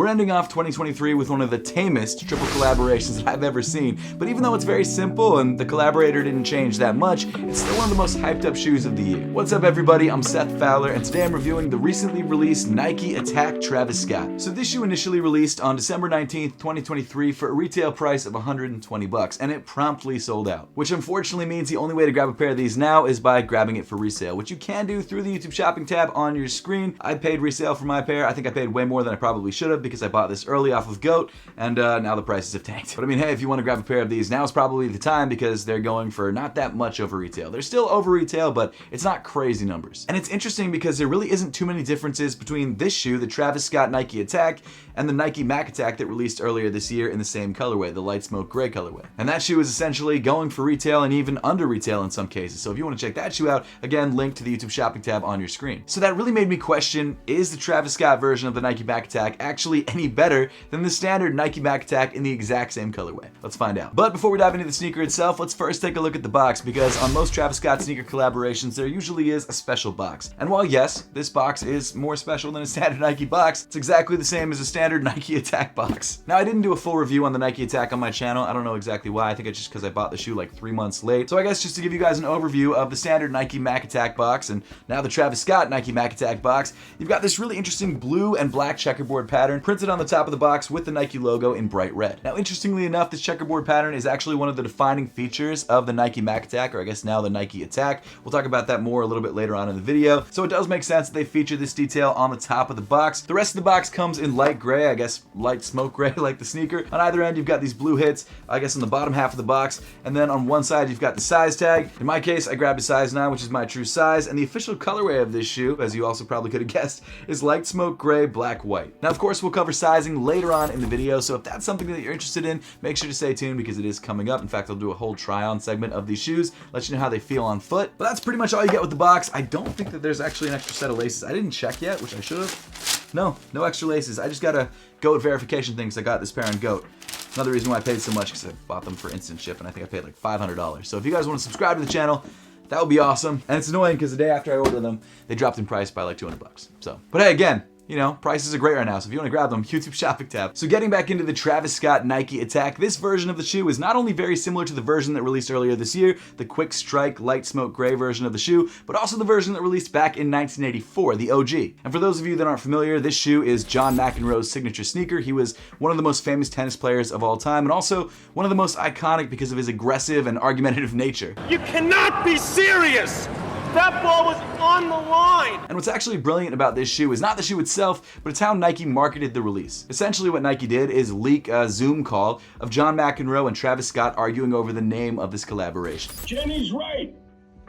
We're ending off 2023 with one of the tamest triple collaborations that I've ever seen, but even though it's very simple and the collaborator didn't change that much, it's still one of the most hyped up shoes of the year. What's up everybody, I'm Seth Fowler, and today I'm reviewing the recently released Nike Attack Travis Scott. So this shoe initially released on December 19th, 2023 for a retail price of $120, and it promptly sold out. Which unfortunately means the only way to grab a pair of these now is by grabbing it for resale, which you can do through the YouTube shopping tab on your screen. I paid resale for my pair. I think I paid way more than I probably should have because I bought this early off of GOAT, and now the prices have tanked. But I mean, hey, if you want to grab a pair of these, now is probably the time because they're going for not that much over retail. They're still over retail, but it's not crazy numbers. And it's interesting because there really isn't too many differences between this shoe, the Travis Scott Nike Attack, and the Nike Mac Attack that released earlier this year in the same colorway, the light smoke gray colorway. And that shoe is essentially going for retail and even under retail in some cases. So if you want to check that shoe out, again, link to the YouTube shopping tab on your screen. So that really made me question, is the Travis Scott version of the Nike Mac Attack actually any better than the standard Nike Mac Attack in the exact same colorway? Let's find out. But before we dive into the sneaker itself, let's first take a look at the box, because on most Travis Scott sneaker collaborations, there usually is a special box. And while yes, this box is more special than a standard Nike box, it's exactly the same as a standard Nike Attack box. Now, I didn't do a full review on the Nike Attack on my channel. I don't know exactly why. I think it's just because I bought the shoe like 3 months late. So I guess just to give you guys an overview of the standard Nike Mac Attack box and now the Travis Scott Nike Mac Attack box, you've got this really interesting blue and black checkerboard pattern printed on the top of the box with the Nike logo in bright red. Now, interestingly enough, this checkerboard pattern is actually one of the defining features of the Nike Mac Attack, or I guess now the Nike Attack. We'll talk about that more a little bit later on in the video. So it does make sense that they feature this detail on the top of the box. The rest of the box comes in light gray, I guess light smoke gray like the sneaker. On either end, you've got these blue hits, I guess on the bottom half of the box, and then on one side, you've got the size tag. In my case, I grabbed a size 9, which is my true size, and the official colorway of this shoe, as you also probably could have guessed, is light smoke gray, black, white. Now, of course, we'll cover sizing later on in the video, so if that's something that you're interested in, make sure to stay tuned because it is coming up. In fact, I'll do a whole try-on segment of these shoes, let you know how they feel on foot. But that's pretty much all you get with the box. I don't think that there's actually an extra set of laces. I didn't check yet, which I should have. No extra laces. I just got a GOAT verification thing because I got this pair on GOAT. Another reason why I paid so much because I bought them for instant ship, and I think I paid like $500. So if you guys want to subscribe to the channel, that would be awesome. And it's annoying because the day after I ordered them, they dropped in price by like $200. So, but hey, again, you know, prices are great right now, so if you want to grab them, YouTube shopping tab. So getting back into the Travis Scott Nike Attack, this version of the shoe is not only very similar to the version that released earlier this year, the Quick Strike Light Smoke Gray version of the shoe, but also the version that released back in 1984, the OG. And for those of you that aren't familiar, this shoe is John McEnroe's signature sneaker. He was one of the most famous tennis players of all time, and also one of the most iconic because of his aggressive and argumentative nature. You cannot be serious! That ball was on the line! And what's actually brilliant about this shoe is not the shoe itself, but it's how Nike marketed the release. Essentially what Nike did is leak a Zoom call of John McEnroe and Travis Scott arguing over the name of this collaboration. Jenny's right.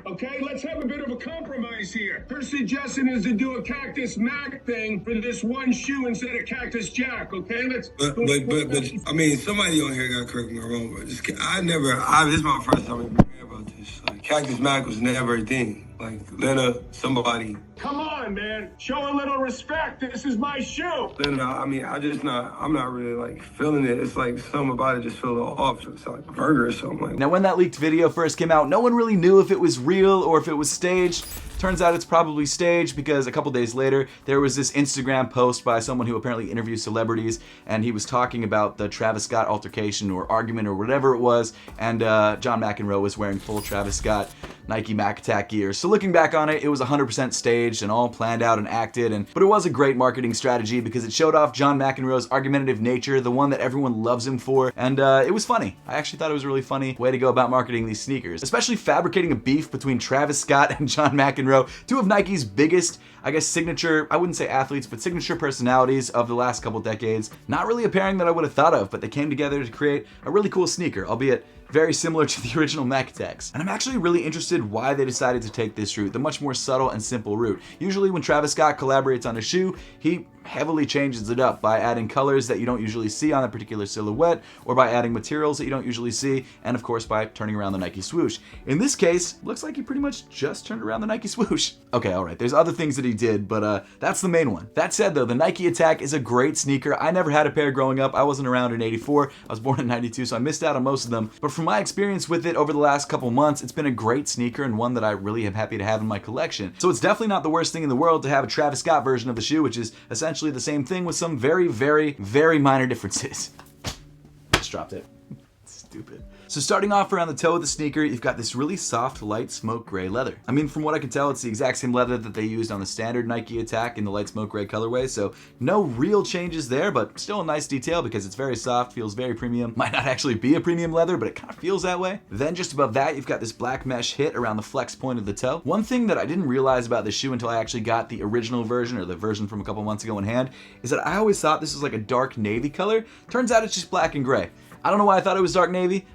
Okay, let's have a bit of a compromise here. Her suggestion is to do a Cactus Mac thing for this one shoe instead of Cactus Jack, okay? But I mean, somebody on here got correct me wrong, but this is my first time even hearing about this. Like, Cactus Mac was never a thing. Like, Lena, somebody. Come on, man. Show a little respect. This is my shoe. Lena, I mean, I'm not really like feeling it. It's like something about it just feel a little off. It's like a burger or something like that. Now, when that leaked video first came out, no one really knew if it was real or if it was staged. Turns out it's probably staged because a couple days later, there was this Instagram post by someone who apparently interviews celebrities, and he was talking about the Travis Scott altercation or argument or whatever it was, and John McEnroe was wearing full Travis Scott Nike Mac Attack gear. So looking back on it, it was 100% staged and all planned out and acted, but it was a great marketing strategy because it showed off John McEnroe's argumentative nature, the one that everyone loves him for, and it was funny. I actually thought it was a really funny way to go about marketing these sneakers, especially fabricating a beef between Travis Scott and John McEnroe, two of Nike's biggest, I guess, signature, I wouldn't say athletes, but signature personalities of the last couple decades. Not really a pairing that I would have thought of, but they came together to create a really cool sneaker, albeit very similar to the original Mac Attacks. And I'm actually really interested why they decided to take this route, the much more subtle and simple route. Usually when Travis Scott collaborates on a shoe, he heavily changes it up by adding colors that you don't usually see on a particular silhouette, or by adding materials that you don't usually see, and of course by turning around the Nike swoosh. In this case, looks like he pretty much just turned around the Nike swoosh. Okay, alright, there's other things that he did, but that's the main one. That said though, the Nike Attack is a great sneaker. I never had a pair growing up. I wasn't around in '84. I was born in '92, so I missed out on most of them. But from my experience with it over the last couple months, it's been a great sneaker and one that I really am happy to have in my collection. So it's definitely not the worst thing in the world to have a Travis Scott version of the shoe, which is essentially essentially the same thing with some very, very, very minor differences. Just dropped it. Stupid. So starting off around the toe of the sneaker, you've got this really soft, light smoke gray leather. I mean, from what I can tell, it's the exact same leather that they used on the standard Nike Attack in the light smoke gray colorway, so no real changes there, but still a nice detail because it's very soft, feels very premium. Might not actually be a premium leather, but it kind of feels that way. Then just above that, you've got this black mesh hit around the flex point of the toe. One thing that I didn't realize about this shoe until I actually got the original version, or the version from a couple months ago in hand, is that I always thought this was like a dark navy color. Turns out it's just black and gray. I don't know why I thought it was dark navy.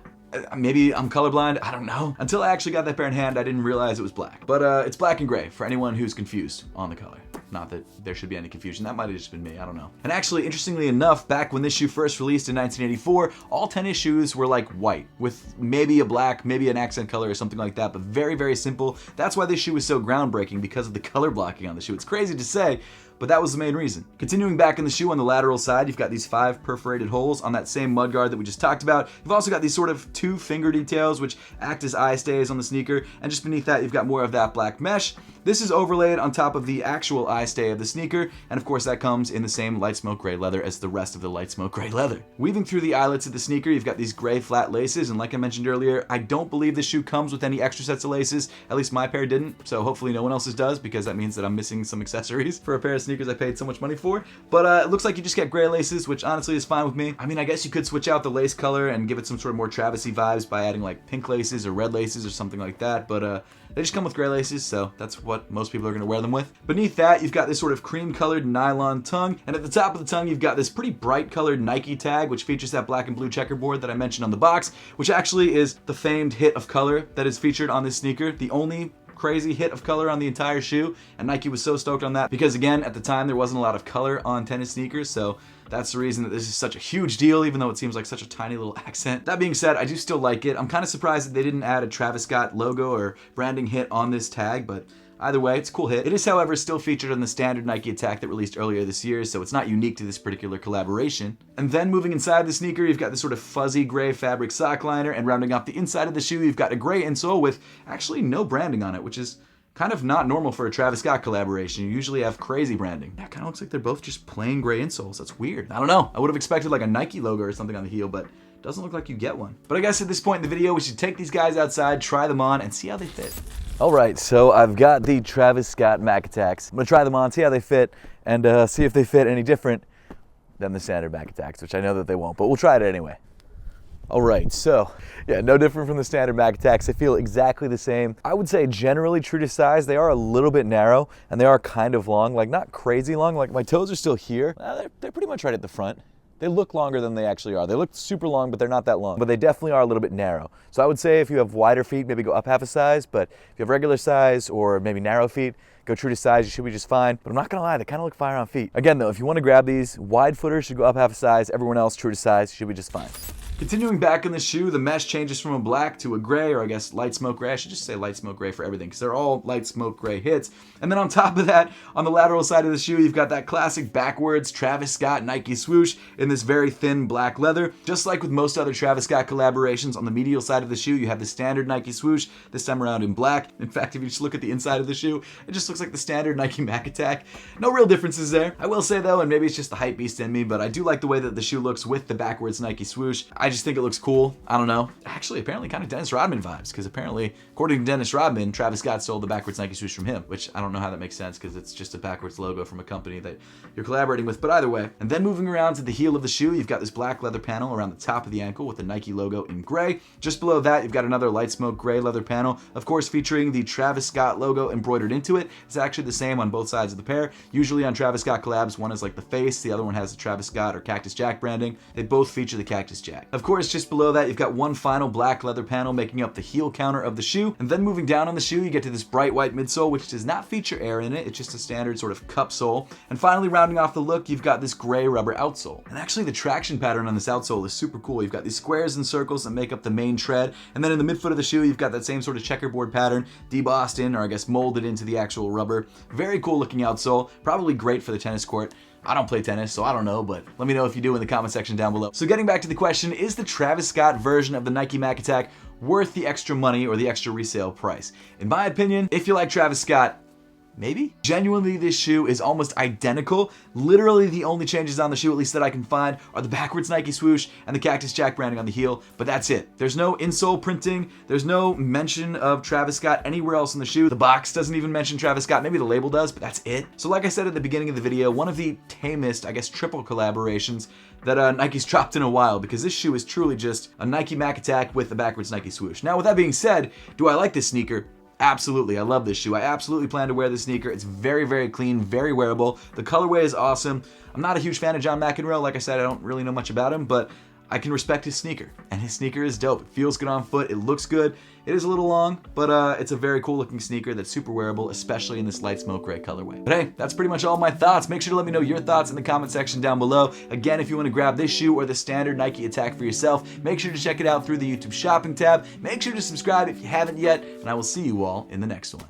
Maybe I'm colorblind, I don't know. Until I actually got that pair in hand, I didn't realize it was black. But it's black and gray for anyone who's confused on the color. Not that there should be any confusion, that might have just been me, I don't know. And actually, interestingly enough, back when this shoe first released in 1984, all tennis shoes were like white, with maybe a black, maybe an accent color or something like that, but very, very simple. That's why this shoe was so groundbreaking, because of the color blocking on the shoe. It's crazy to say, but that was the main reason. Continuing back in the shoe on the lateral side, you've got these 5 perforated holes on that same mudguard that we just talked about. You've also got these sort of 2 finger details which act as eye stays on the sneaker, and just beneath that you've got more of that black mesh. This is overlaid on top of the actual eye stay of the sneaker, and of course that comes in the same light smoke gray leather as the rest of the light smoke gray leather. Weaving through the eyelets of the sneaker, you've got these gray flat laces, and like I mentioned earlier, I don't believe this shoe comes with any extra sets of laces. At least my pair didn't, so hopefully no one else's does, because that means that I'm missing some accessories for a pair of sneakers I paid so much money for. But it looks like you just get gray laces, which honestly is fine with me. I mean, I guess you could switch out the lace color and give it some sort of more Travisy vibes by adding like pink laces or red laces or something like that, but they just come with gray laces, so that's what most people are going to wear them with. Beneath that, you've got this sort of cream-colored nylon tongue, and at the top of the tongue, you've got this pretty bright-colored Nike tag, which features that black and blue checkerboard that I mentioned on the box, which actually is the famed hit of color that is featured on this sneaker, the only crazy hit of color on the entire shoe, and Nike was so stoked on that because, again, at the time, there wasn't a lot of color on tennis sneakers, so that's the reason that this is such a huge deal, even though it seems like such a tiny little accent. That being said, I do still like it. I'm kind of surprised that they didn't add a Travis Scott logo or branding hit on this tag, but either way, it's a cool hit. It is, however, still featured on the standard Nike Attack that released earlier this year, so it's not unique to this particular collaboration. And then moving inside the sneaker, you've got this sort of fuzzy gray fabric sock liner, and rounding off the inside of the shoe, you've got a gray insole with actually no branding on it, which is kind of not normal for a Travis Scott collaboration. You usually have crazy branding. That kind of looks like they're both just plain gray insoles. That's weird. I don't know. I would have expected like a Nike logo or something on the heel, but it doesn't look like you get one. But I guess at this point in the video, we should take these guys outside, try them on, and see how they fit. All right, so I've got the Travis Scott Mac Attacks. I'm gonna try them on, see how they fit, and see if they fit any different than the standard Mac Attacks, which I know that they won't, but we'll try it anyway. All right, so yeah, no different from the standard Mac Attacks. They feel exactly the same. I would say generally true to size. They are a little bit narrow and they are kind of long, like not crazy long. Like my toes are still here. They're pretty much right at the front. They look longer than they actually are. They look super long, but they're not that long. But they definitely are a little bit narrow. So I would say if you have wider feet, maybe go up half a size. But if you have regular size or maybe narrow feet, go true to size, you should be just fine. But I'm not gonna lie, they kind of look fire on feet. Again though, if you wanna grab these, wide footers should go up half a size. Everyone else, true to size, should be just fine. Continuing back in the shoe, the mesh changes from a black to a gray, or I guess light smoke gray. I should just say light smoke gray for everything, because they're all light smoke gray hits. And then on top of that, on the lateral side of the shoe, you've got that classic backwards Travis Scott Nike swoosh in this very thin black leather. Just like with most other Travis Scott collaborations, on the medial side of the shoe, you have the standard Nike swoosh, this time around in black. In fact, if you just look at the inside of the shoe, it just looks like the standard Nike Mac Attack. No real differences there. I will say though, and maybe it's just the hype beast in me, but I do like the way that the shoe looks with the backwards Nike swoosh. I just think it looks cool. I don't know. Actually, apparently kind of Dennis Rodman vibes, because apparently, according to Dennis Rodman, Travis Scott stole the backwards Nike swoosh from him, which I don't know how that makes sense, because it's just a backwards logo from a company that you're collaborating with, but either way. And then moving around to the heel of the shoe, you've got this black leather panel around the top of the ankle with the Nike logo in gray. Just below that, you've got another light smoke gray leather panel, of course featuring the Travis Scott logo embroidered into it. It's actually the same on both sides of the pair. Usually on Travis Scott collabs, one is like the face, the other one has the Travis Scott or Cactus Jack branding. They both feature the Cactus Jack. Of course, just below that, you've got one final black leather panel making up the heel counter of the shoe. And then moving down on the shoe, you get to this bright white midsole, which does not feature air in it. It's just a standard sort of cup sole. And finally, rounding off the look, you've got this gray rubber outsole. And actually, the traction pattern on this outsole is super cool. You've got these squares and circles that make up the main tread. And then in the midfoot of the shoe, you've got that same sort of checkerboard pattern, debossed in, or I guess molded into the actual rubber. Very cool looking outsole. Probably great for the tennis court. I don't play tennis, so I don't know, but let me know if you do in the comment section down below. So getting back to the question, is the Travis Scott version of the Nike Mac Attack worth the extra money or the extra resale price? In my opinion, if you like Travis Scott, maybe? Genuinely, this shoe is almost identical. Literally the only changes on the shoe, at least that I can find, are the backwards Nike swoosh and the Cactus Jack branding on the heel, but that's it. There's no insole printing, there's no mention of Travis Scott anywhere else in the shoe. The box doesn't even mention Travis Scott, maybe the label does, but that's it. So like I said at the beginning of the video, one of the tamest, I guess, triple collaborations that Nike's dropped in a while, because this shoe is truly just a Nike Mac Attack with the backwards Nike swoosh. Now with that being said, do I like this sneaker? Absolutely, I love this shoe. I absolutely plan to wear this sneaker. It's very, very clean, very wearable. The colorway is awesome. I'm not a huge fan of John McEnroe. Like I said, I don't really know much about him, but I can respect his sneaker. And his sneaker is dope. It feels good on foot. It looks good. It is a little long, but it's a very cool looking sneaker that's super wearable, especially in this light smoke gray colorway. But hey, that's pretty much all my thoughts. Make sure to let me know your thoughts in the comment section down below. Again, if you want to grab this shoe or the standard Nike Attack for yourself, make sure to check it out through the YouTube shopping tab. Make sure to subscribe if you haven't yet, and I will see you all in the next one.